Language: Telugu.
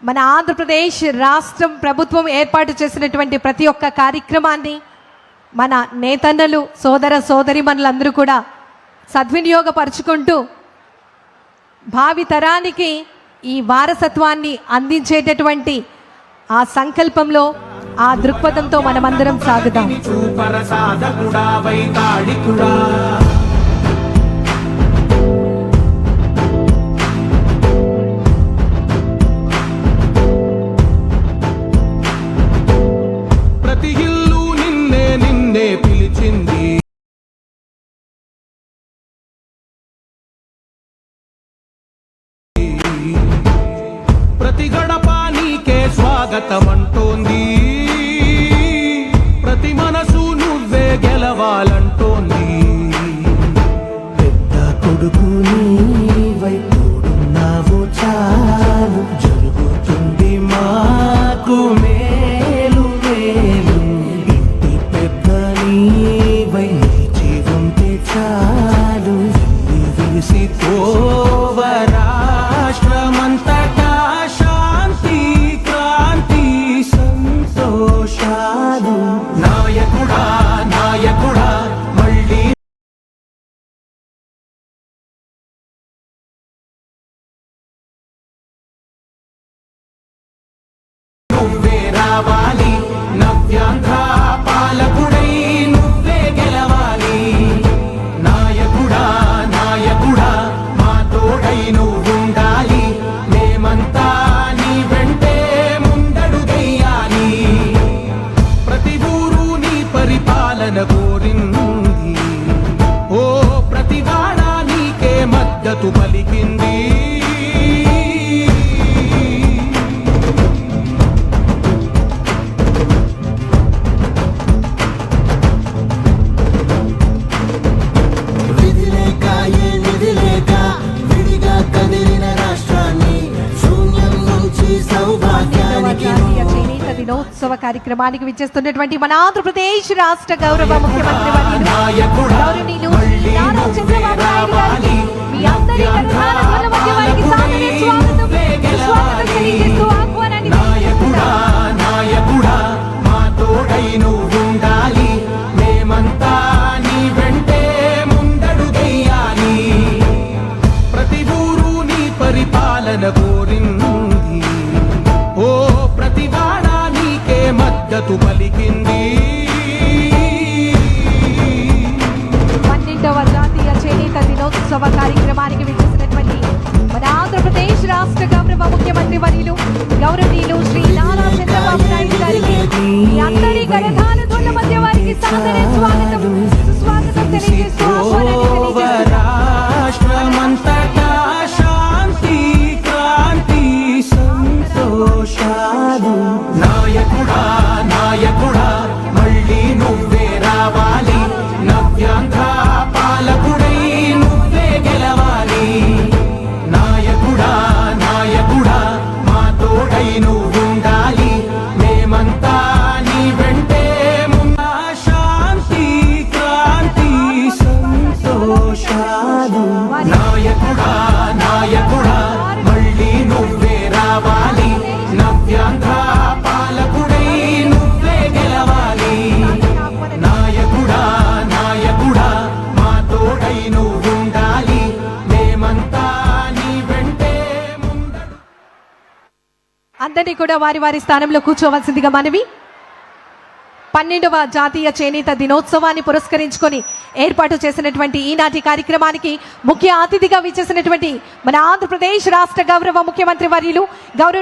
మన ఆంధ్రప్రదేశ్ రాష్ట్రం ప్రభుత్వం ఏర్పాటు చేసినటువంటి ప్రతి ఒక్క కార్యక్రమాన్ని మన నేతన్నలు సోదర సోదరిమణులందరూ కూడా సద్వినియోగపరుచుకుంటూ భావి తరానికి ఈ వారసత్వాన్ని అందించేటటువంటి ఆ సంకల్పంలో ఆ దృక్పథంతో మనమందరం సాగుదాం. ప్రతి ఇల్లు నిన్నే నిన్నే పిలిచింది, ప్రతి గడప నీకే స్వాగతమంటోంది, ప్రతి మనసు నువ్వే గెలవాలంటోంది. పెద్ద కొడుకు నీవై తోడున్నావు చాలు, జరుగుతుంది మాకు మేలు మేలు. ఇంటి పెద్ద నీవై నిలిచి ఉంటే చాలు, విరిసి పోవ రాష్ట్రమంతటా శాంతి క్రాంతి సంతోషాలు. నాయకుడా నాయకుడా మళ్ళీ నువ్వే రావాలి, నవ్యాంధ్ర పాలకుడై నువ్వే గెలవాలి. నాయకుడా నాయకుడా మా తోడై నువ్వుండాలి, మేమంతా నీ వెంటే ముందడుగెయ్యాలి. ప్రతి ఊరు నీ పరిపాలన కోరింది, ఓ ప్రతి వాడ నీకే మద్దతు పలికింది. విధి లేక ఏ నిధి లేక విడిగా కదిలిన రాష్ట్రాన్ని శూన్యం నుంచి సౌభాగ్యానికి జాతీయ చేనేత దినోత్సవ కార్యక్రమానికి విచ్చేస్తున్నటువంటి మన ఆంధ్రప్రదేశ్ రాష్ట్ర గౌరవ ముఖ్యమంత్రి వర్యులు గౌరవనీయులు శ్రీ నారా చంద్రబాబు నాయుడు గారికి మీ అందరి కరతాళ ధ్వనుల మధ్య వారికి సాదర స్వాగతం తెలియజేస్తూ ఆహ్వానాన్ని నాయకుడా నాయకుడా మా తోడై నువ్వుండాలి, మేమంతా నీ వెంటే ముందడుగెయ్యాలి. ప్రతి ఊరు నీ పరిపాలన కోరింది, ఓ ప్రతి వాడ నీకే మద్దతు పలికింది. 12వ జాతీయ చేనేత దినోత్సవ కార్యక్రమానికి విచ్చేసినటువంటి మన ఆంధ్రప్రదేశ్ రాష్ట్ర గౌరవ ముఖ్యమంత్రి వర్యులు గౌరవనీయులు శ్రీ నారా చంద్రబాబు నాయుడు గారికి మీ అందరి కరతాళ ధ్వనుల మధ్య వారికి సాదర స్వాగతం సుస్వాగతం తెలియజేస్తూ ఆహ్వానాన్ని తెలియజేస్తున్నాం. రాష్ట్రమంతటా శాంతి క్రాంతి సంతోషాలు. నాయకుడా నాయకుడా మళ్ళీ నువ్వే రావాలి, నవ్యాంధ్ర పాలకుడై నువ్వే గెలవాలి. నాయకుడా నాయకుడా మా తోడై నువ్వుండాలి, మేమంతా నీ వెంటే ముందా. శాంతి క్రాంతి సంతోషాలు. నాయకుడా నాయకుడా మళ్ళీ నువ్వే రావాలి, నవ్యాంధ్ర పాలకుడై నువ్వే గెలవాలి. నాయకుడా నాయకుడా మా తోడై నువ్వుండాలి, మేమంతా నీ వెంటే ముందడు. అందరినీ కూడా వారి వారి స్థానంలో కూర్చోవలసిందిగా మనవి. 12వ జాతీయ చేనేత దినోత్సవాన్ని పురస్కరించుకొని ఏర్పాటు చేసినటువంటి ఈనాటి కార్యక్రమానికి ముఖ్య అతిథిగా విచ్చేసినటువంటి మన ఆంధ్రప్రదేశ్ రాష్ట్ర గౌరవ ముఖ్యమంత్రి వర్యులు గౌరవ